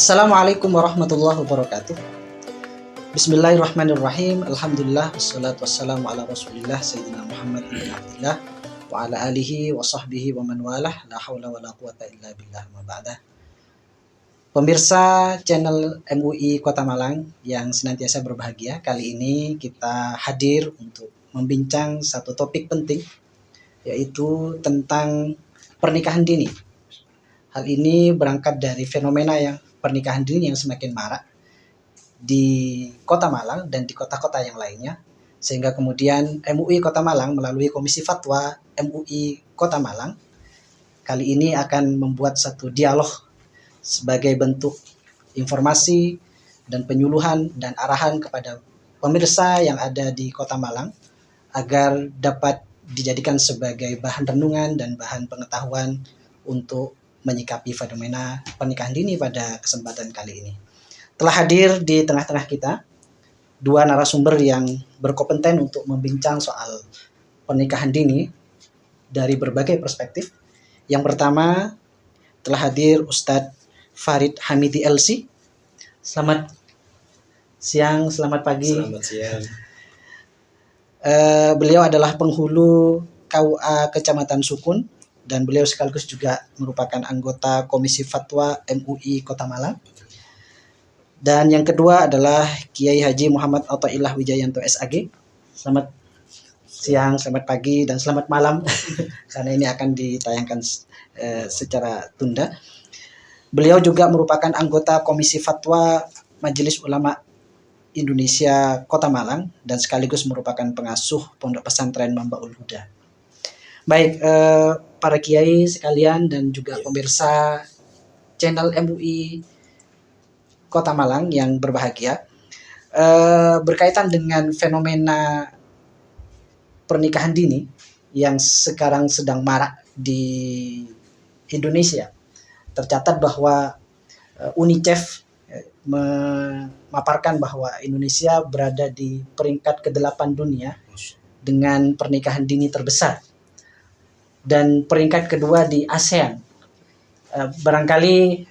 Assalamualaikum warahmatullahi wabarakatuh. Bismillahirrahmanirrahim. Alhamdulillah wassalatu wassalamu ala Rasulillah Sayyidina Muhammad ibn Abdillah wa ala alihi wa sahbihi wa man walah. La haula wa la quwata illa billah ma ba'dah. Pemirsa channel MUI Kota Malang yang senantiasa berbahagia, kali ini kita hadir untuk membincang satu topik penting, yaitu tentang pernikahan dini. Hal ini berangkat dari fenomena pernikahan dini yang semakin marak di Kota Malang dan di kota-kota yang lainnya, sehingga kemudian MUI Kota Malang melalui Komisi Fatwa MUI Kota Malang kali ini akan membuat satu dialog sebagai bentuk informasi dan penyuluhan dan arahan kepada pemirsa yang ada di Kota Malang agar dapat dijadikan sebagai bahan renungan dan bahan pengetahuan untuk menyikapi fenomena pernikahan dini pada kesempatan kali ini. Telah hadir di tengah-tengah kita dua narasumber yang berkompeten untuk membincang soal pernikahan dini dari berbagai perspektif. Yang pertama telah hadir Ustadz Farid Hamidi LC. Selamat siang, selamat pagi. Selamat siang. Beliau adalah penghulu KUA Kecamatan Sukun dan beliau sekaligus juga merupakan anggota Komisi Fatwa MUI Kota Malang. Dan yang kedua adalah Kiai Haji Muhammad Athaillah Wijayanto SAG. Selamat siang, selamat pagi, dan selamat malam karena ini akan ditayangkan secara tunda. Beliau juga merupakan anggota Komisi Fatwa Majelis Ulama Indonesia Kota Malang dan sekaligus merupakan pengasuh Pondok Pesantren Mambaul Huda. Baik, para kiai sekalian dan juga pemirsa channel MUI Kota Malang yang berbahagia, berkaitan dengan fenomena pernikahan dini yang sekarang sedang marak di Indonesia. Tercatat bahwa UNICEF memaparkan bahwa Indonesia berada di peringkat ke-8 dunia dengan pernikahan dini terbesar dan peringkat kedua di ASEAN. Barangkali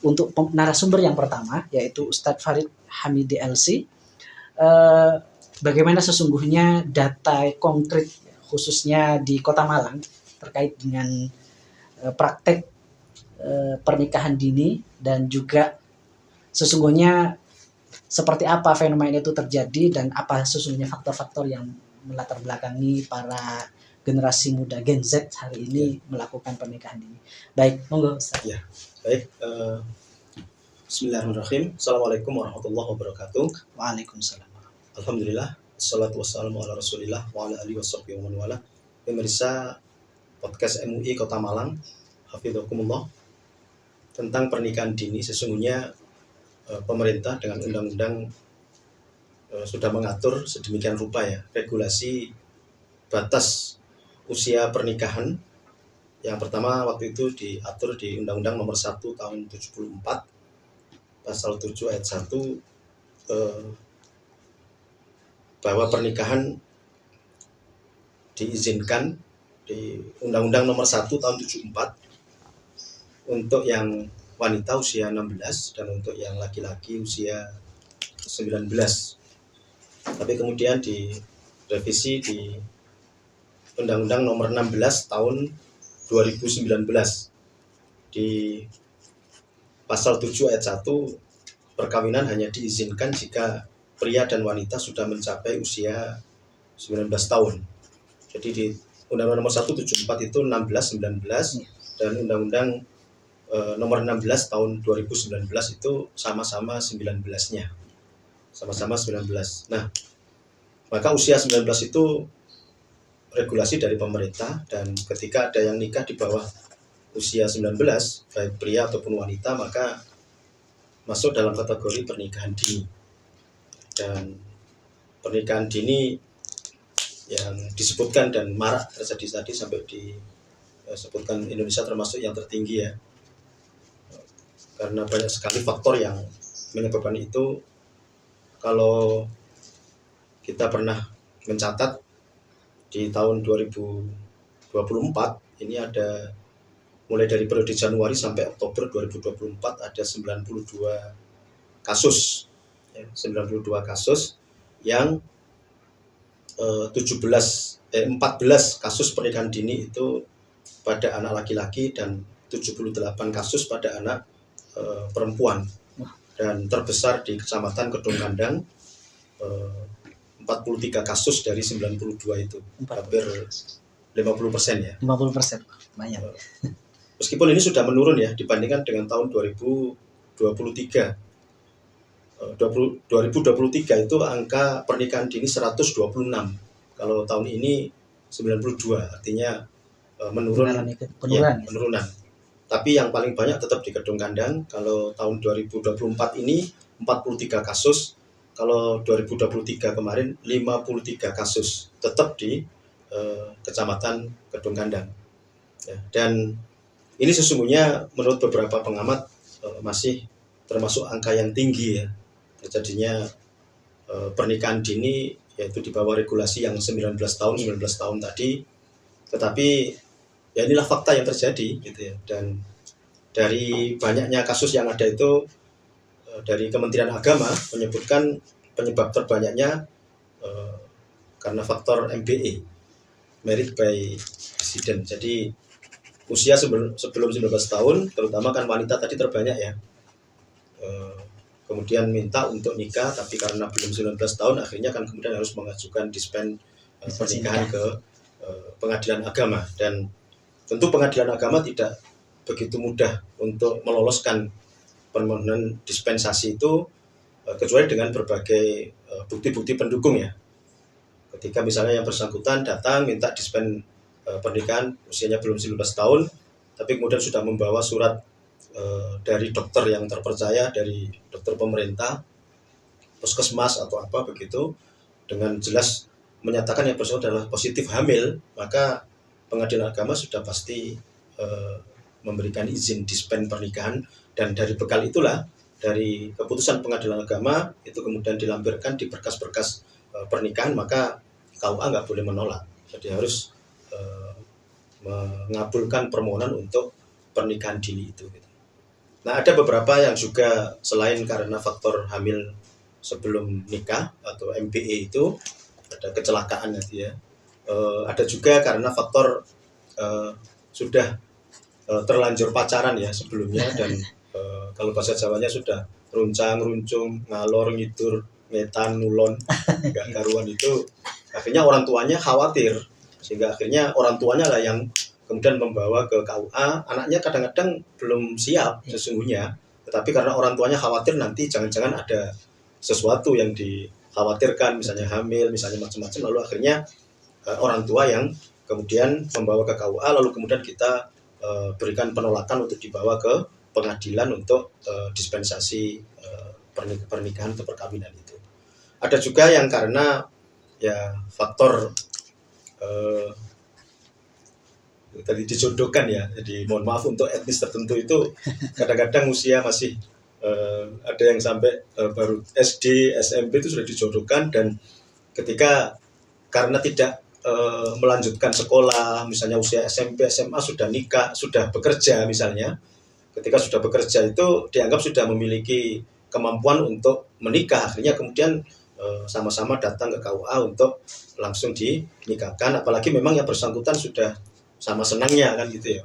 untuk narasumber yang pertama, yaitu Ustadz Farid Hamidi LC, bagaimana sesungguhnya data konkret khususnya di Kota Malang terkait dengan praktek pernikahan dini dan juga sesungguhnya seperti apa fenomena itu terjadi dan apa sesungguhnya faktor-faktor yang melatar belakangi para generasi muda Gen Z hari ini melakukan pernikahan dini. Baik, monggo Ustaz. Ya, baik. Bismillahirrahmanirrahim. Assalamualaikum warahmatullahi wabarakatuh. Waalaikumsalam. Alhamdulillah. Wassalatu wassalamu ala Rasulillah wa ala alihi washabbihi wa man wala. Pemirsa podcast MUI Kota Malang, hafidzakumullah. Tentang pernikahan dini, sesungguhnya pemerintah dengan undang-undang sudah mengatur sedemikian rupa ya regulasi batas usia pernikahan. Yang pertama waktu itu diatur di Undang-Undang Nomor 1 Tahun 74 Pasal 7 Ayat 1 bahwa pernikahan diizinkan di Undang-Undang Nomor 1 Tahun 74 untuk yang wanita usia 16 dan untuk yang laki-laki usia 19. Tapi kemudian direvisi di Undang-Undang Nomor 16 Tahun 2019 di Pasal 7 Ayat 1 perkawinan hanya diizinkan jika pria dan wanita sudah mencapai usia 19 tahun. Jadi di Undang-Undang Nomor 1 74 itu 16, 19 dan Undang-Undang Nomor 16 tahun 2019 itu sama-sama 19-nya. Sama-sama 19. Nah, maka usia 19 itu regulasi dari pemerintah, dan ketika ada yang nikah di bawah usia 19, baik pria ataupun wanita, maka masuk dalam kategori pernikahan dini. Dan pernikahan dini yang disebutkan dan marak terjadi tadi sampai disebutkan Indonesia termasuk yang tertinggi ya. Karena banyak sekali faktor yang menyebabkan itu. Kalau kita pernah mencatat di tahun 2024 ini ada mulai dari periode Januari sampai Oktober 2024 ada 92 kasus, 92 kasus yang 14 kasus pernikahan dini itu pada anak laki-laki dan 78 kasus pada anak perempuan, dan terbesar di Kecamatan Kedung Kandang 43 kasus dari 92 itu, hampir 50% ya. 50%, lumayan. Meskipun ini sudah menurun ya dibandingkan dengan tahun 2023. 2023 itu angka pernikahan dini 126. Kalau tahun ini 92, artinya menurun. Penurunan. Penurunan. Tapi yang paling banyak tetap di Kedung Kandang. Kalau tahun 2024 ini 43 kasus. Kalau 2023 kemarin 53 kasus, tetap di Kecamatan Kedung Kandang. Ya, dan ini sesungguhnya menurut beberapa pengamat masih termasuk angka yang tinggi ya terjadinya pernikahan dini, yaitu di bawah regulasi yang 19 tahun tadi. Tetapi ya inilah fakta yang terjadi gitu ya. Dan dari banyaknya kasus yang ada itu, dari Kementerian Agama menyebutkan penyebab terbanyaknya karena faktor MBA, married by accident. Jadi usia sebelum 19 tahun, terutama kan wanita tadi terbanyak ya, kemudian minta untuk nikah, tapi karena belum 19 tahun akhirnya kan kemudian harus mengajukan dispen pernikahan ke pengadilan agama. Dan tentu pengadilan agama tidak begitu mudah untuk meloloskan permohonan dispensasi itu, kecuali dengan berbagai bukti-bukti pendukung ya. Ketika misalnya yang bersangkutan datang minta dispen pernikahan, usianya belum 19 tahun, tapi kemudian sudah membawa surat dari dokter yang terpercaya, dari dokter pemerintah, puskesmas atau apa begitu, dengan jelas menyatakan yang bersangkutan adalah positif hamil, maka pengadilan agama sudah pasti memberikan izin dispen pernikahan. Dan dari bekal itulah, dari keputusan pengadilan agama itu kemudian dilampirkan di berkas-berkas pernikahan, maka KUA nggak boleh menolak, jadi harus mengabulkan permohonan untuk pernikahan dini itu. Nah, ada beberapa yang juga selain karena faktor hamil sebelum nikah atau MBA itu, ada kecelakaan ya. Ada juga karena faktor sudah terlanjur pacaran ya sebelumnya, dan kalau bahasa Jawanya sudah runcang, runcung, ngalor, ngidur, ngetan, ngulon, nggak karuan itu, akhirnya orang tuanya khawatir, sehingga akhirnya orang tuanya lah yang kemudian membawa ke KUA. Anaknya kadang-kadang belum siap sesungguhnya, tetapi karena orang tuanya khawatir nanti jangan-jangan ada sesuatu yang dikhawatirkan, misalnya hamil, misalnya macam-macam, lalu akhirnya orang tua yang kemudian membawa ke KUA, lalu kemudian kita berikan penolakan untuk dibawa ke pengadilan untuk dispensasi pernikahan atau perkawinan itu. Ada juga yang karena ya faktor tadi dijodohkan ya, jadi mohon maaf untuk etnis tertentu itu kadang-kadang usia masih ada yang sampai baru SD, SMP itu sudah dijodohkan, dan ketika karena tidak melanjutkan sekolah, misalnya usia SMP, SMA sudah nikah, sudah bekerja misalnya, ketika sudah bekerja itu dianggap sudah memiliki kemampuan untuk menikah, akhirnya kemudian sama-sama datang ke KUA untuk langsung dinikahkan, apalagi memang yang bersangkutan sudah sama senangnya kan gitu ya,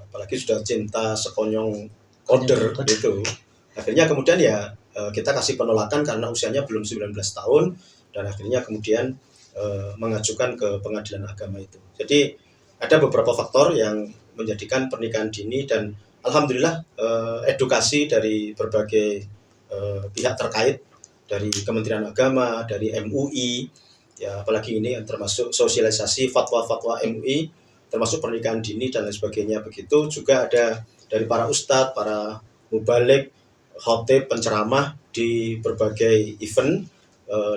apalagi sudah cinta sekonyong koder gitu. Akhirnya kemudian ya kita kasih penolakan karena usianya belum 19 tahun, dan akhirnya kemudian mengajukan ke pengadilan agama itu. Jadi ada beberapa faktor yang menjadikan pernikahan dini, dan alhamdulillah edukasi dari berbagai pihak terkait, dari Kementerian Agama, dari MUI, ya apalagi ini yang termasuk sosialisasi fatwa-fatwa MUI, termasuk pernikahan dini dan lain sebagainya begitu. Juga ada dari para ustadz, para mubalik, khotib, penceramah di berbagai event,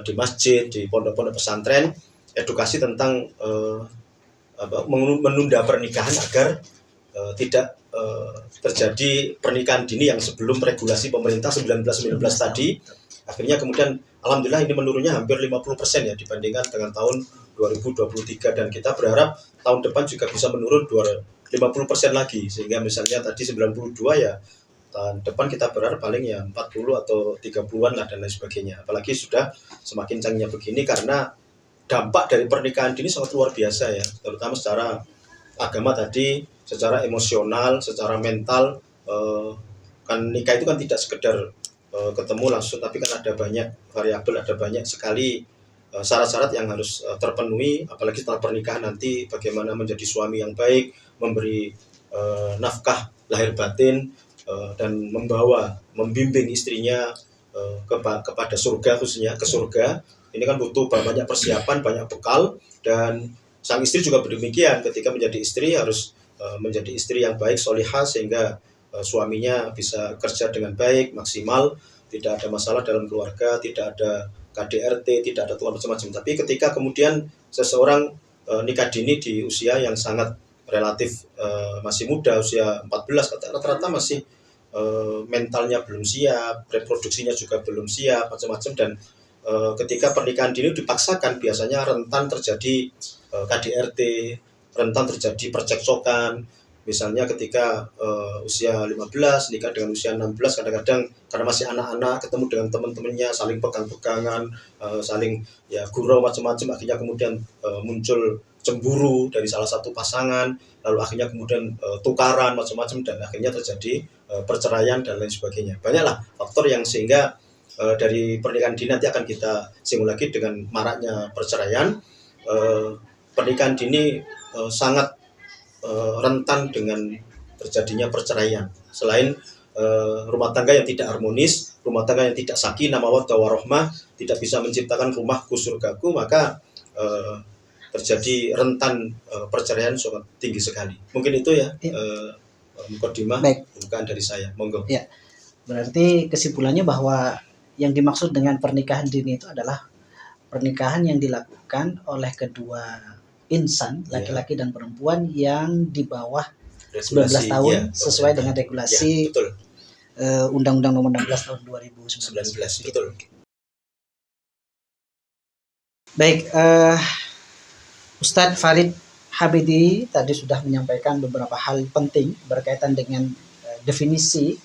di masjid, di pondok-pondok pesantren, edukasi tentang menunda pernikahan agar tidak terjadi pernikahan dini yang sebelum regulasi pemerintah 1919 tadi, Akhirnya kemudian alhamdulillah ini menurunnya hampir 50% ya dibandingkan dengan tahun 2023, dan kita berharap tahun depan juga bisa menurun 50% lagi, sehingga misalnya tadi 92 ya, tahun depan kita berharap paling ya 40 atau 30-an lah dan lain sebagainya. Apalagi sudah semakin canggihnya begini, karena dampak dari pernikahan dini sangat luar biasa ya, terutama secara agama tadi, secara emosional, secara mental. Kan nikah itu kan tidak sekedar ketemu langsung, tapi kan ada banyak variabel, ada banyak sekali syarat-syarat yang harus terpenuhi, apalagi setelah pernikahan nanti bagaimana menjadi suami yang baik, memberi nafkah lahir batin, dan membimbing istrinya kepada surga, khususnya ke surga. Ini kan butuh banyak persiapan, banyak bekal, dan sang istri juga demikian, ketika menjadi istri harus menjadi istri yang baik, solihah, sehingga suaminya bisa kerja dengan baik, maksimal, tidak ada masalah dalam keluarga, tidak ada KDRT, tidak ada tuan macam-macam. Tapi ketika kemudian seseorang nikah dini di usia yang sangat relatif masih muda, usia 14, rata-rata masih mentalnya belum siap, reproduksinya juga belum siap, macam-macam, dan ketika pernikahan dini dipaksakan biasanya rentan terjadi KDRT, rentan terjadi percekcokan. Misalnya ketika usia 15 nikah dengan usia 16, kadang-kadang karena masih anak-anak ketemu dengan teman-temannya saling pegang-pegangan, saling ya gurau macam-macam, akhirnya kemudian muncul cemburu dari salah satu pasangan, lalu akhirnya kemudian tukaran macam-macam, dan akhirnya terjadi perceraian dan lain sebagainya. Banyaklah faktor yang sehingga dari pernikahan dini nanti akan kita singgung lagi dengan maraknya perceraian. Pernikahan dini sangat rentan dengan terjadinya perceraian. Selain rumah tangga yang tidak harmonis, rumah tangga yang tidak sakinah mawaddah warahmah, tidak bisa menciptakan rumahku surgaku, maka terjadi rentan perceraian sangat tinggi sekali. Mungkin itu ya mukadimah pembukaan dari saya. Monggo. Ya. Berarti kesimpulannya bahwa yang dimaksud dengan pernikahan dini itu adalah pernikahan yang dilakukan oleh kedua insan, laki-laki dan perempuan, yang di bawah 19 tahun sesuai dengan regulasi Undang-Undang Nomor 16 tahun 2019. Betul. Baik, Ustadz Farid Habidi tadi sudah menyampaikan beberapa hal penting berkaitan dengan definisi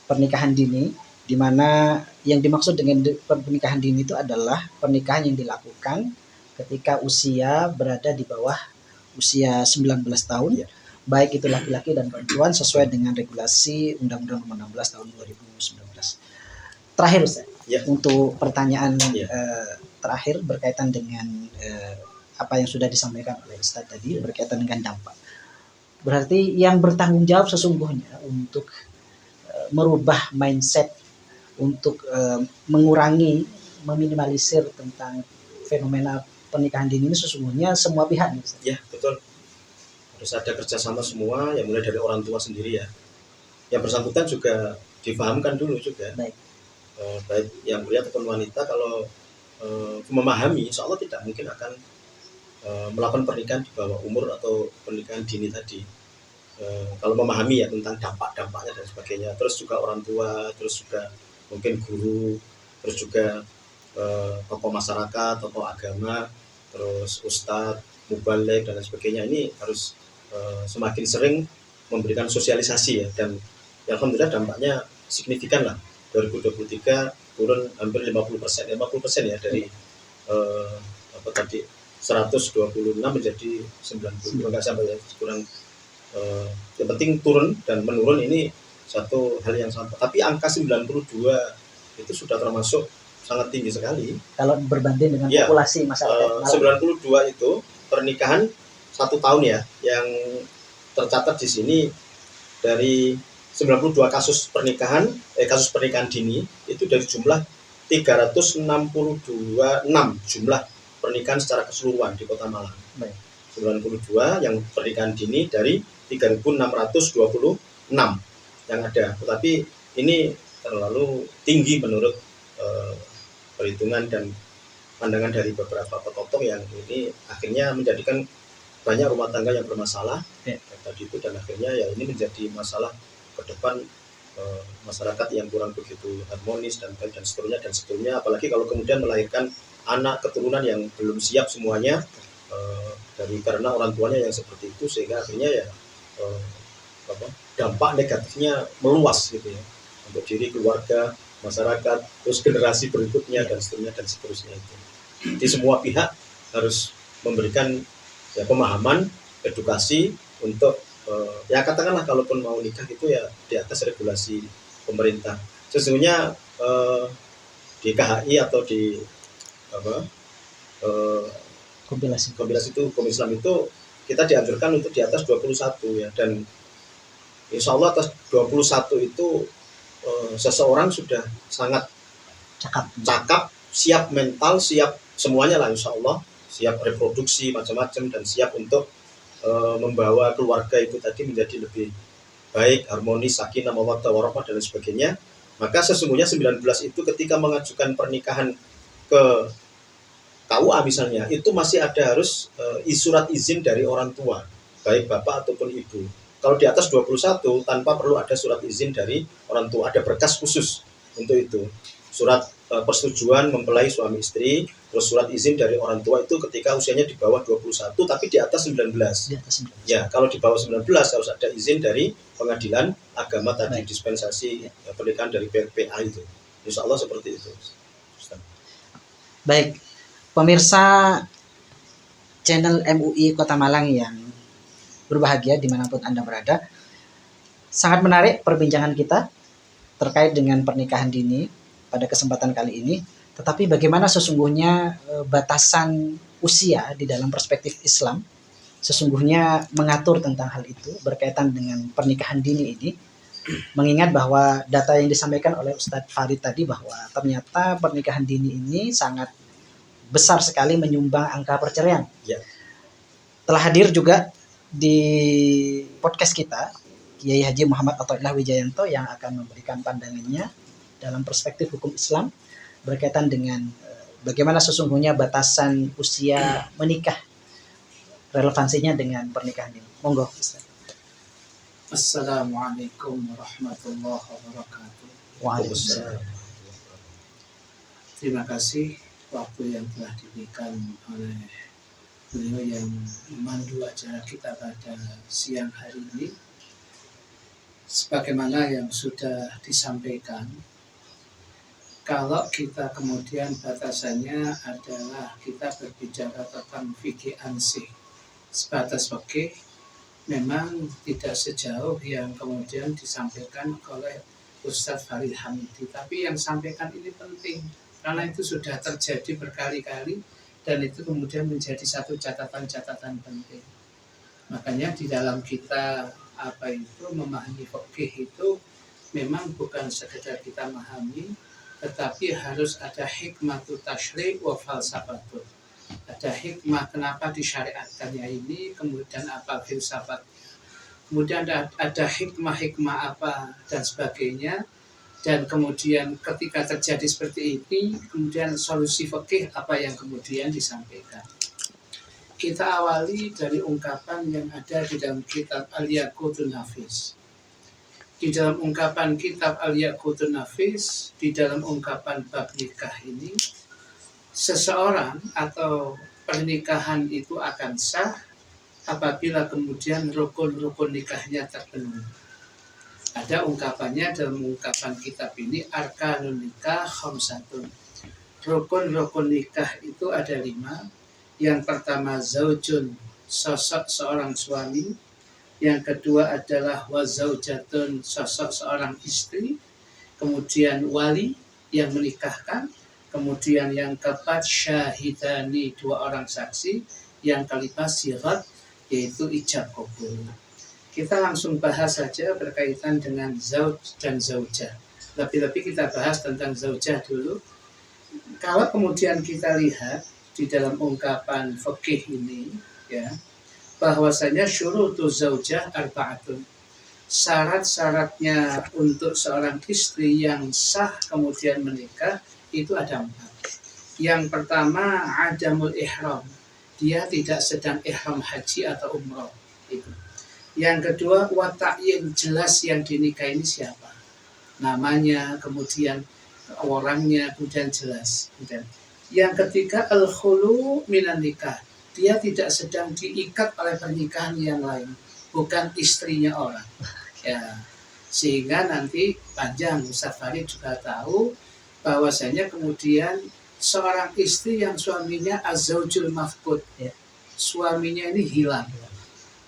pernikahan dini, di mana yang dimaksud dengan pernikahan dini itu adalah pernikahan yang dilakukan ketika usia berada di bawah usia 19 tahun, baik itu laki-laki dan perempuan sesuai dengan regulasi Undang-Undang Nomor 16 tahun 2019. Terakhir Ustaz, untuk pertanyaan terakhir berkaitan dengan apa yang sudah disampaikan oleh Ustaz tadi berkaitan dengan dampak. Berarti yang bertanggung jawab sesungguhnya untuk merubah mindset, untuk mengurangi, meminimalisir tentang fenomena pernikahan dini ini sesungguhnya semua pihak. Ya, betul. Harus ada kerjasama semua, ya mulai dari orang tua sendiri ya. Yang bersangkutan juga dipahamkan dulu juga. Baik yang pria ataupun wanita, kalau memahami, insya Allah tidak mungkin akan melakukan pernikahan di bawah umur atau pernikahan dini tadi. Kalau memahami ya tentang dampak-dampaknya dan sebagainya. Terus juga orang tua, terus juga mungkin guru, terus juga tokoh masyarakat, tokoh agama, terus ustadz, mubaligh dan lain sebagainya. Ini harus semakin sering memberikan sosialisasi ya, dan ya, alhamdulillah dampaknya signifikan lah. 2023 turun hampir 50% ya, dari apa tadi 126 menjadi 90, enggak sampai ya, kurang. Yang penting turun dan menurun ini satu hal yang sangat, tapi angka 92 itu sudah termasuk sangat tinggi sekali kalau berbanding dengan populasi masyarakat. 92 itu pernikahan 1 tahun ya, yang tercatat di sini dari 92 kasus pernikahan dini itu dari jumlah 362 jumlah pernikahan secara keseluruhan di Kota Malang. 92 yang pernikahan dini dari 3.626 yang ada, tetapi ini terlalu tinggi menurut perhitungan dan pandangan dari beberapa tokoh yang ini akhirnya menjadikan banyak rumah tangga yang bermasalah tadi itu, dan akhirnya ya ini menjadi masalah ke depan masyarakat yang kurang begitu harmonis dan baik dan seterusnya, apalagi kalau kemudian melahirkan anak keturunan yang belum siap semuanya karena orang tuanya yang seperti itu, sehingga akhirnya ya dampak negatifnya meluas gitu ya untuk diri, keluarga, masyarakat, terus generasi berikutnya dan seterusnya itu. Di semua pihak harus memberikan ya pemahaman, edukasi untuk ya katakanlah kalaupun mau nikah itu ya di atas regulasi pemerintah. Sesungguhnya di KHI atau di kompilasi itu hukum Islam itu kita dianjurkan untuk di atas 21 ya, dan insya Allah atas 21 itu seseorang sudah sangat cakap, siap mental, siap semuanya lah insya Allah, siap reproduksi macam-macam dan siap untuk membawa keluarga itu tadi menjadi lebih baik, harmonis, sakinah, mawaddah warahmah dan lain sebagainya. Maka sesungguhnya 19 itu ketika mengajukan pernikahan ke KUA misalnya, itu masih ada harus surat izin dari orang tua, baik bapak ataupun ibu. Kalau di atas 21 tanpa perlu ada surat izin dari orang tua, ada berkas khusus untuk itu. Surat persetujuan mempelai suami istri, terus surat izin dari orang tua itu ketika usianya di bawah 21 tapi di atas 19. Ya, kalau di bawah 19 harus ada izin dari pengadilan agama tadi, dispensasi pernikahan dari PA itu. Insya Allah seperti itu. Baik, pemirsa channel MUI Kota Malang yang berbahagia dimanapun Anda berada, sangat menarik perbincangan kita terkait dengan pernikahan dini pada kesempatan kali ini. Tetapi bagaimana sesungguhnya batasan usia di dalam perspektif Islam sesungguhnya mengatur tentang hal itu berkaitan dengan pernikahan dini ini, mengingat bahwa data yang disampaikan oleh Ustadz Farid tadi bahwa ternyata pernikahan dini ini sangat besar sekali menyumbang angka perceraian. Ya. Telah hadir juga di podcast kita Kiai Haji Muhammad Athoillah Wijayanto yang akan memberikan pandangannya dalam perspektif hukum Islam berkaitan dengan bagaimana sesungguhnya batasan usia menikah, relevansinya dengan pernikahan ini. Monggo Ustaz. Assalamualaikum warahmatullahi wabarakatuh. Waalaikumsalam. Terima kasih waktu yang telah diberikan oleh beliau yang memandu acara kita pada siang hari ini. Sebagaimana yang sudah disampaikan, kalau kita kemudian batasannya adalah kita berbicara tentang fikih ansih, sebatas fikih, memang tidak sejauh yang kemudian disampaikan oleh Ustadz Farid Hamidi. Tapi yang sampaikan ini penting, karena itu sudah terjadi berkali-kali dan itu kemudian menjadi satu catatan-catatan penting. Makanya di dalam kita memahami fikih itu memang bukan sekedar kita memahami, tetapi harus ada hikmatu tasyri' wa falsafatun. Ada hikmah kenapa disyariatkannya ini, kemudian apa filsafat, kemudian ada hikmah-hikmah apa dan sebagainya, dan kemudian ketika terjadi seperti ini, kemudian solusi fikih apa yang kemudian disampaikan. Kita awali dari ungkapan yang ada di dalam kitab Al-Yaqutun Nafis. Di dalam ungkapan kitab Al-Yaqutun Nafis, di dalam ungkapan bab nikah ini, seseorang atau pernikahan itu akan sah apabila kemudian rukun-rukun nikahnya terpenuhi. Ada ungkapannya dalam ungkapan kitab ini, arkanun nikah khamsatun. Rukun-rukun nikah itu ada 5. Yang pertama zaujun, sosok seorang suami. Yang kedua adalah wazaujatun, sosok seorang istri. Kemudian wali yang menikahkan. Kemudian yang keempat syahidani, 2 orang saksi. Yang kelima sirat, yaitu ijab qabul. Kita langsung bahas saja berkaitan dengan zauj dan zaujah. Lebih-lebih kita bahas tentang zaujah dulu. Kalau kemudian kita lihat di dalam ungkapan fikih ini, ya, bahwasanya syurutu zaujah arba'atun. Syarat-syaratnya untuk seorang istri yang sah kemudian menikah itu ada 4. Yang pertama adamul ihram. Dia tidak sedang ihram haji atau umrah. Itu. Yang kedua, wa ta'yin, jelas yang dinikahi ini siapa. namanya, kemudian orangnya, kemudian jelas. Kemudian yang ketiga, al-khulu minan nikah. Dia tidak sedang diikat oleh pernikahan yang lain, bukan istrinya orang. Ya, sehingga nanti panjang, Ustaz Farid juga tahu bahwasanya kemudian seorang istri yang suaminya az-zaujul mafqud, Ya. suaminya ini hilang.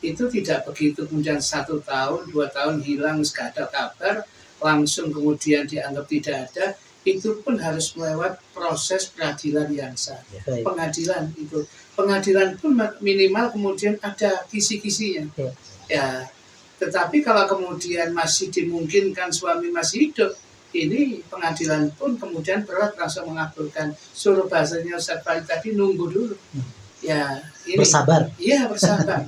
Itu tidak begitu kemudian 1 tahun, 2 tahun hilang, gak ada kabar, langsung kemudian dianggap tidak ada. Itu pun harus melewat proses peradilan yang sah. Baik. Pengadilan itu, pengadilan pun minimal kemudian ada kisi-kisinya. Ya. Ya, tetapi kalau kemudian masih dimungkinkan suami masih hidup, ini pengadilan pun kemudian berat langsung mengabulkan. Suruh bahasanya Ustaz Farid tadi, nunggu dulu. Ya, ini Bersabar. iya bersabar.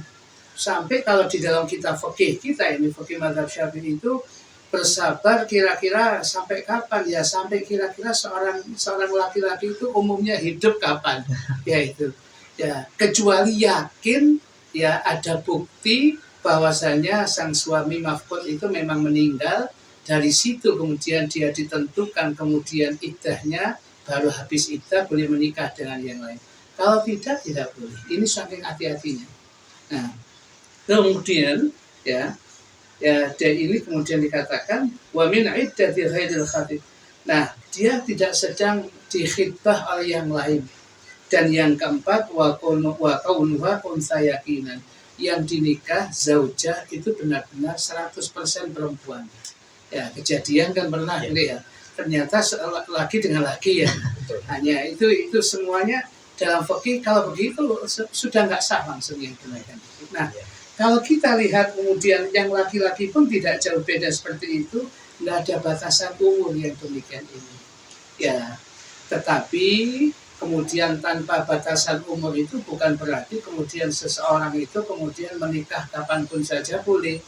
Sampai kalau di dalam kitab fikih kita ini, fikih mazhab Syafi'i itu, bersabar kira-kira sampai kapan? Ya sampai kira-kira seorang laki-laki itu umumnya hidup kapan? Ya itu. Ya, kecuali yakin ya ada bukti bahwasanya sang suami mafqud itu memang meninggal, dari situ kemudian dia ditentukan kemudian iddahnya, baru habis iddah boleh menikah dengan yang lain. Kalau tidak boleh. Ini saking hati-hatinya. Nah, kemudian ya dan ini kemudian dikatakan wa min iddati ghairil khatib. Nah, dia tidak sedang dikhitbah oleh yang lain. Dan yang keempat wa kaunuha unsa yakinan. Yang dinikah zaujah itu benar-benar 100% perempuan. Ya, kejadian kan pernah ya. Ternyata laki dengan laki ya. Hanya itu semuanya dalam fikih kalau begitu sudah nggak sah langsung yang dinaikkan. Nah, kalau kita lihat kemudian yang laki-laki pun tidak jauh beda seperti itu, nggak ada batasan umur yang demikian ini. Ya, tetapi kemudian tanpa batasan umur itu bukan berarti kemudian seseorang itu kemudian menikah kapanpun saja boleh.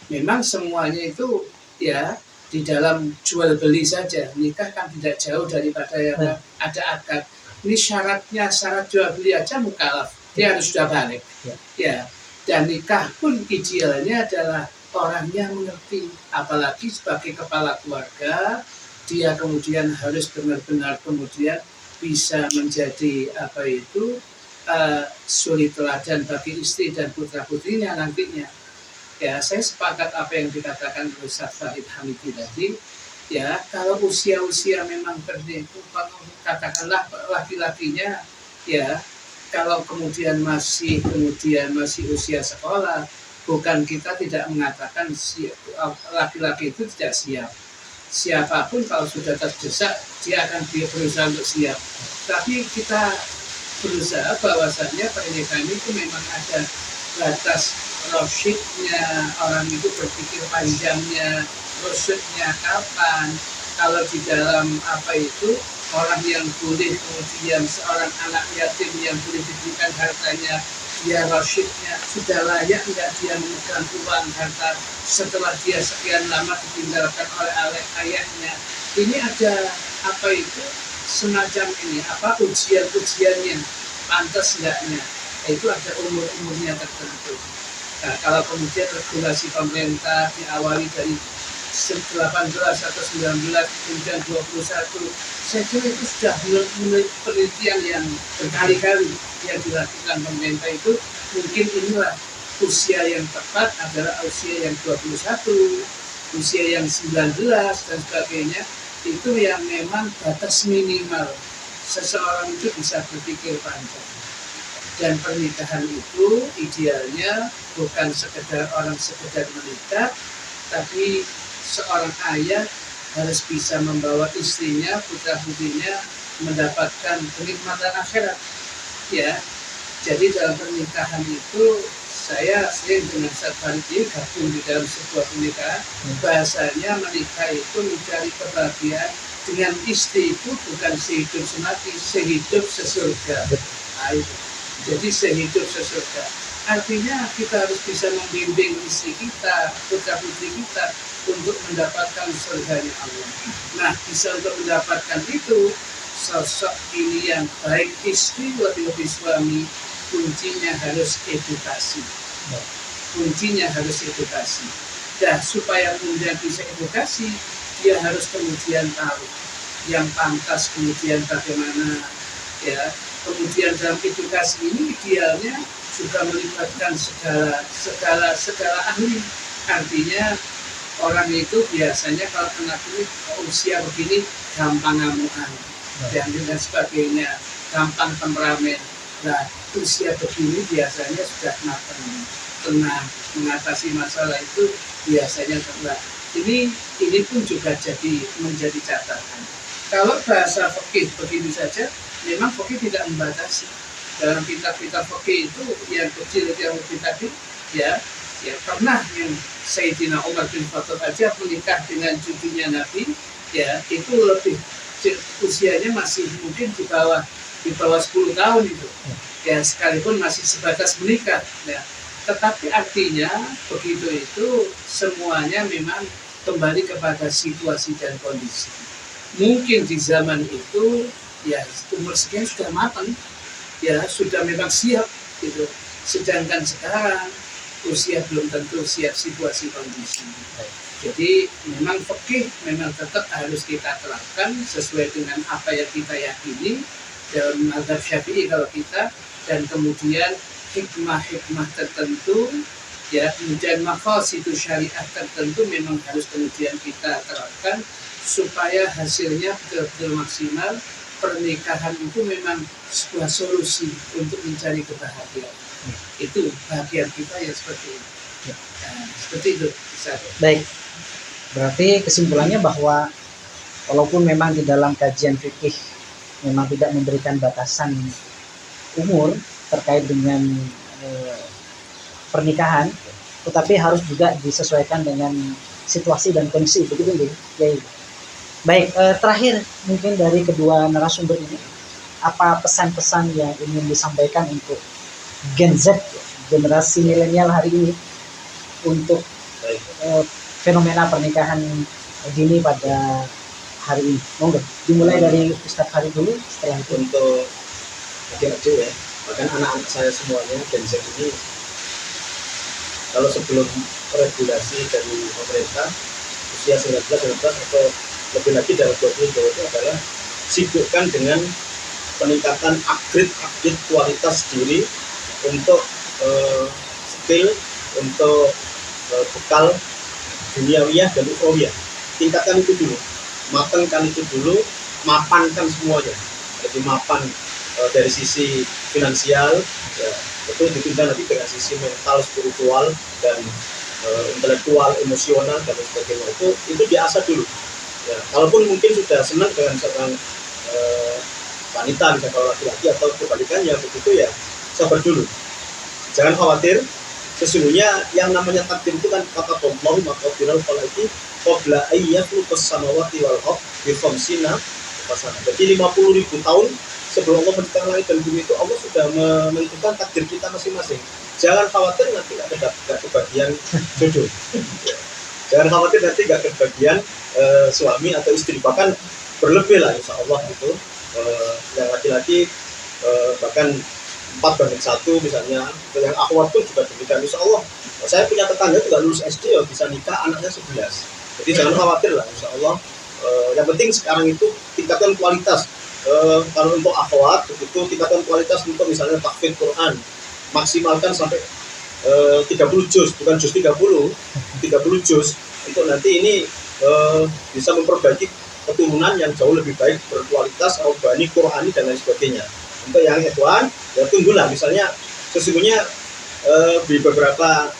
Memang semuanya itu ya di dalam jual beli saja. Nikah kan tidak jauh daripada yang ada akad. Ini syaratnya, syarat jual beli aja mukallaf. Dia harus sudah balik. Ya. Dan nikah pun idealnya adalah orang yang mengerti, apalagi sebagai kepala keluarga, dia kemudian harus benar-benar kemudian bisa menjadi suri teladan bagi istri dan putra-putrinya nantinya. Ya, saya sepakat apa yang dikatakan oleh Ustaz Farid Hamidi tadi. Ya, kalau usia-usia memang katakanlah laki-lakinya ya, kalau kemudian masih usia sekolah, bukan kita tidak mengatakan laki-laki itu tidak siap. Siapapun kalau sudah terdesak, dia akan berusaha untuk siap. Tapi kita berusaha bahwasannya pernikahan itu memang ada batas rasyidnya, orang itu berpikir panjangnya, rasyidnya kapan. Kalau di dalam orang yang boleh kemudian seorang anak yatim yang boleh diberikan hartanya, dia rasyidnya sudah layak enggak dia memegang uang harta setelah dia sekian lama ditinggalkan oleh ayahnya. Ini ada semacam ini ujian-ujiannya, pantas enggaknya. Itu ada umur-umurnya tertentu. Nah, kalau kemudian regulasi pemerintah diawali dari 18 atau 19 kemudian 21, saya kira itu sudah mulai penelitian yang berkali-kali yang dilakukan pemerintah. Itu mungkin inilah usia yang tepat adalah usia yang 21, usia yang 19 dan sebagainya. Itu yang memang batas minimal seseorang itu bisa berpikir panjang. Dan pernikahan itu idealnya bukan sekedar menikah, tapi seorang ayah harus bisa membawa istrinya, putra-putrinya mendapatkan kenikmatan akhirat. Ya, jadi dalam pernikahan itu saya sering dengan Ustaz Farid gabung di dalam sebuah pernikahan. Bahasanya menikah itu mencari kebahagiaan dengan istri itu bukan sehidup semati, sehidup sesurga. Nah, itu. Jadi sehidup sesurga. Artinya kita harus bisa membimbing istri kita, putra-putri kita untuk mendapatkan surganya Allah. Nah, bisa untuk mendapatkan itu, sosok ini yang baik istri lebih-lebih suami, kuncinya harus edukasi. Kuncinya harus edukasi. Dan supaya kemudian bisa edukasi, dia harus kemudian tahu yang pantas, kemudian bagaimana, ya. Kemudian dalam edukasi ini idealnya juga melibatkan segala ahli. Artinya orang itu biasanya kalau kena kulit usia begini gampang ngamukan dan sebagainya, gampang temperamen. Nah, usia begini biasanya sudah matang, tenang, mengatasi masalah itu biasanya tenang. Ini pun juga menjadi catatan. Kalau bahasa fikih begini saja, memang fikih tidak membatasi. Dalam kitab-kitab fikih itu yang kecil yang lebih tadi, ya pernah yang Sayyidina Umar bin Khattab aja menikah dengan cucunya Nabi, ya itu lebih usianya masih mungkin di bawah 10 tahun itu, ya sekalipun masih sebatas menikah, ya. Tetapi artinya begitu itu semuanya memang kembali kepada situasi dan kondisi. Mungkin di zaman itu ya umur sekian sudah matang, ya sudah memang siap gitu. Sedangkan sekarang usia belum tentu siap situasi kondisi. Jadi memang fikih memang tetap harus kita terapkan sesuai dengan apa yang kita yakini dalam mazhab Syafi'i kalau kita, dan kemudian hikmah-hikmah tertentu, ya kemudian maqasid syariah tertentu memang harus kemudian kita terapkan supaya hasilnya betul-betul maksimal. Pernikahan itu memang sebuah solusi untuk mencari kebahagiaan. Itu bahagian kita yang seperti itu. Nah, seperti itu. Baik, berarti kesimpulannya bahwa walaupun memang di dalam kajian fikih memang tidak memberikan batasan umur terkait dengan pernikahan, tetapi harus juga disesuaikan dengan situasi dan kondisi, begitu ya. Baik, terakhir mungkin dari kedua narasumber ini, apa pesan-pesan yang ingin disampaikan untuk Gen Z, generasi milenial hari ini, untuk fenomena pernikahan dini pada hari ini? Monggo, dimulai dari Ustadz Farid dulu, setelah itu. Untuk adik-adik ya, bahkan anak-anak saya semuanya Gen Z ini, kalau sebelum regulasi dari pemerintah usia 19 atau lebih lagi dari 20 itu adalah sibukkan dengan peningkatan upgrade kualitas diri untuk skill, untuk bekal duniawiyah dan ukhrawiyah. Tingkatkan itu dulu, matangkan itu dulu, mapankan semuanya. Jadi mapan dari sisi finansial, ya, itu ditunda nanti dengan sisi mental, spiritual, dan intelektual, emosional, dan sebagainya. Itu diasah dulu. Ya, kalaupun mungkin sudah senang dengan seorang wanita, misalnya kalau laki-laki atau kebalikannya begitu, ya sabar dulu. Jangan khawatir. Sesungguhnya yang namanya takdir itu kan kata Allah maqadiral khalaqi qabla ayyakhlaqas samawati wal ardh bi khamsina fasana. Jadi 50.000 tahun sebelum Allah menciptakan langit dan bumi itu Allah sudah menentukan takdir kita masing-masing. Jangan khawatir nanti nggak kebagian jodoh. Jangan khawatir nanti nggak kebagian suami atau istri, bahkan berlebih lah insya Allah gitu. Yang laki-laki bahkan 4/1 misalnya, yang akhwat pun juga demikian insya Allah. Saya punya tetangga juga lulus SD ya bisa nikah anaknya 11. Jadi jangan khawatir lah insya Allah. Yang penting sekarang itu tingkatkan kualitas. Kalau untuk akhwat begitu, tingkatkan kualitas untuk misalnya tahfidz Quran, maksimalkan sampai 30 juz, bukan juz 30 juz. Untuk nanti ini bisa memperbaiki keturunan yang jauh lebih baik, berkualitas, rabbani, Qur'ani, dan lain sebagainya. Untuk yang ikhwan, ya tunggulah. Misalnya sesungguhnya di beberapa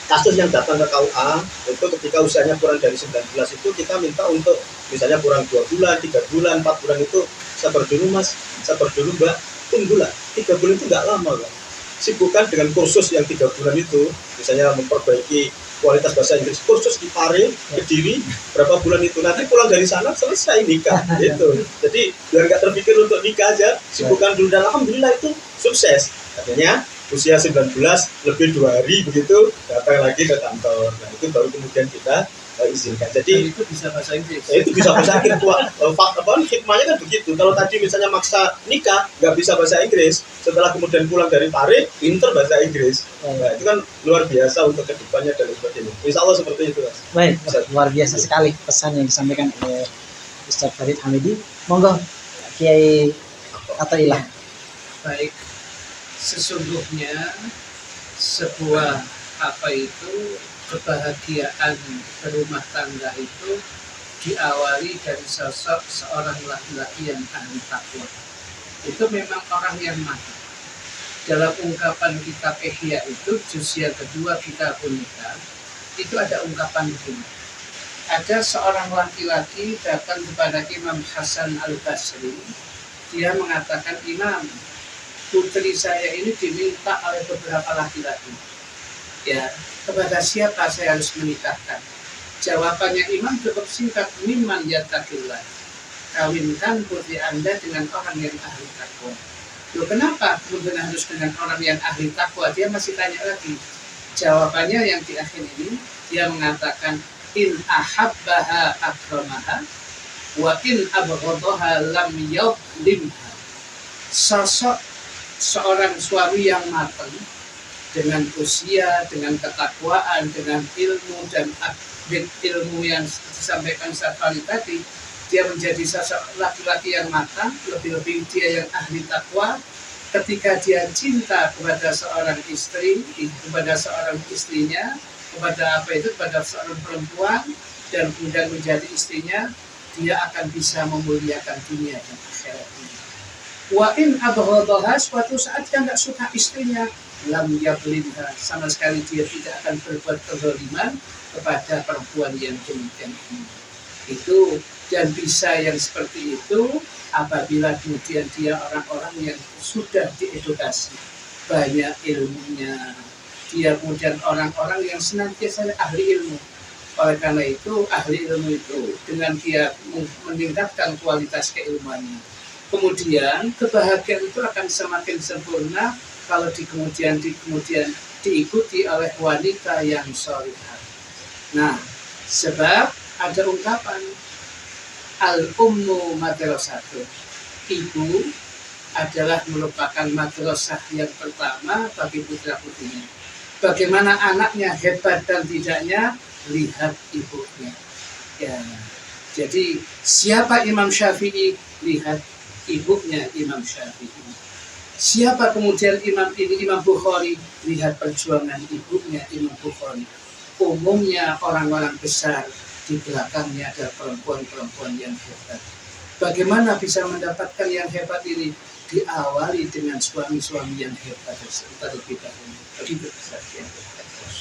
kasus yang datang ke KUA itu ketika usianya kurang dari 19 itu kita minta untuk misalnya kurang 2 bulan, 3 bulan, 4 bulan itu sabar dulu mas, sabar dulu mbak, tunggulah. 3 bulan itu nggak lama kan. Sibukkan dengan kursus yang 3 bulan itu, misalnya memperbaiki kualitas bahasa Inggris, kursus di Pare, Kediri, berapa bulan itu, nanti pulang dari sana selesai nikah gitu. Jadi biar nggak terpikir untuk nikah aja, sibukkan dulu, dan alhamdulillah itu sukses. Artinya usia 19 lebih 2 hari begitu datang lagi ke kantor. Nah itu baru kemudian kita izinkan. Dan Jadi itu bisa bahasa Inggris. itu bisa bahasa Inggris. Hikmahnya kan begitu. Kalau tadi misalnya maksa nikah nggak bisa bahasa Inggris, setelah kemudian pulang dari tarik pinter bahasa Inggris. Nah, itu kan luar biasa untuk kedepannya dan sebagainya. Insya Allah seperti itu, Mas. Baik, luar biasa sekali pesan yang disampaikan oleh Ustaz Farid Hamidi. Monggo Kiai Athaillah. Baik, sesungguhnya sebuah kebahagiaan berumah tangga itu diawali dari sosok seorang laki-laki yang ahli takwa. Itu memang orang yang matang. Dalam ungkapan kitab Ihya itu, juz yang kedua kitab nikah, itu ada ungkapan begini. Ada seorang laki-laki datang kepada Imam Hasan Al-Basri. Dia mengatakan, Imam, putri saya ini diminta oleh beberapa laki-laki. Ya, kepada siapa saya harus menikahkan? Jawabannya Imam cukup singkat, mimman yattaqillah. Kawinkan putri Anda dengan orang yang ahli takwa. Loh, kenapa kemudian harus dengan orang yang ahli takwa? Dia masih tanya lagi. Jawabannya yang di akhir ini, dia mengatakan, in ahabbaha akramaha wa in abghadaha lam yadlimha. Sosok seorang suami yang matang dengan usia, dengan ketakwaan, dengan ilmu dan ilmu yang disampaikan Safari tadi, dia menjadi sosok laki-laki yang matang, lebih-lebih dia yang ahli takwa. Ketika dia cinta kepada seorang istri, kepada seorang istrinya, kepada kepada seorang perempuan, dan kemudian menjadi istrinya, dia akan bisa memuliakan dunia dan akhiratnya. Wa in abghadaha, suatu saat dia nggak suka istrinya, lam yadlimha, sama sekali dia tidak akan berbuat kezaliman kepada perempuan yang demikian ini. Itu, dan bisa yang seperti itu apabila kemudian dia orang-orang yang sudah diedukasi, banyak ilmunya, dia kemudian orang-orang yang senantiasa ahli ilmu. Oleh karena itu, ahli ilmu itu dengan dia meningkatkan kualitas keilmuannya, kemudian kebahagiaan itu akan semakin sempurna kalau kemudian diikuti oleh wanita yang sholihah. Nah, sebab ada ungkapan al-ummu madrasatun, ibu adalah merupakan madrasah yang pertama bagi putra-putrinya. Bagaimana anaknya hebat dan tidaknya, lihat ibunya. Ya, jadi siapa Imam Syafi'i, lihat ibunya Imam Syafi'i. Siapa kemudian Imam Bukhari, lihat perjuangan ibunya Imam Bukhari. Umumnya orang-orang besar, di belakangnya ada perempuan-perempuan yang hebat. Bagaimana bisa mendapatkan yang hebat ini? Diawali dengan suami-suami yang hebat terlebih dahulu.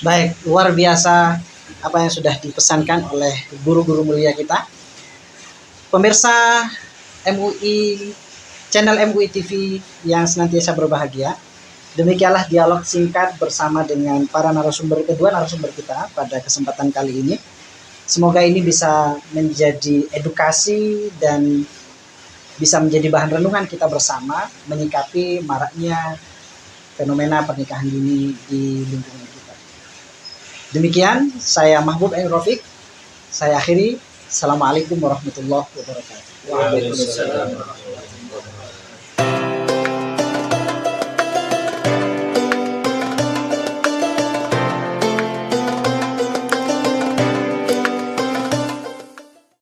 Baik, luar biasa apa yang sudah dipesankan oleh guru-guru mulia kita. Pemirsa MUI, channel MUI TV yang senantiasa berbahagia. Demikianlah dialog singkat bersama dengan kedua narasumber kita pada kesempatan kali ini. Semoga ini bisa menjadi edukasi dan bisa menjadi bahan renungan kita bersama menyikapi maraknya fenomena pernikahan dini di lingkungan kita. Demikian, saya Mahbub Ain Rafiq. Saya akhiri. Assalamualaikum warahmatullahi wabarakatuh. Waalaikumsalam.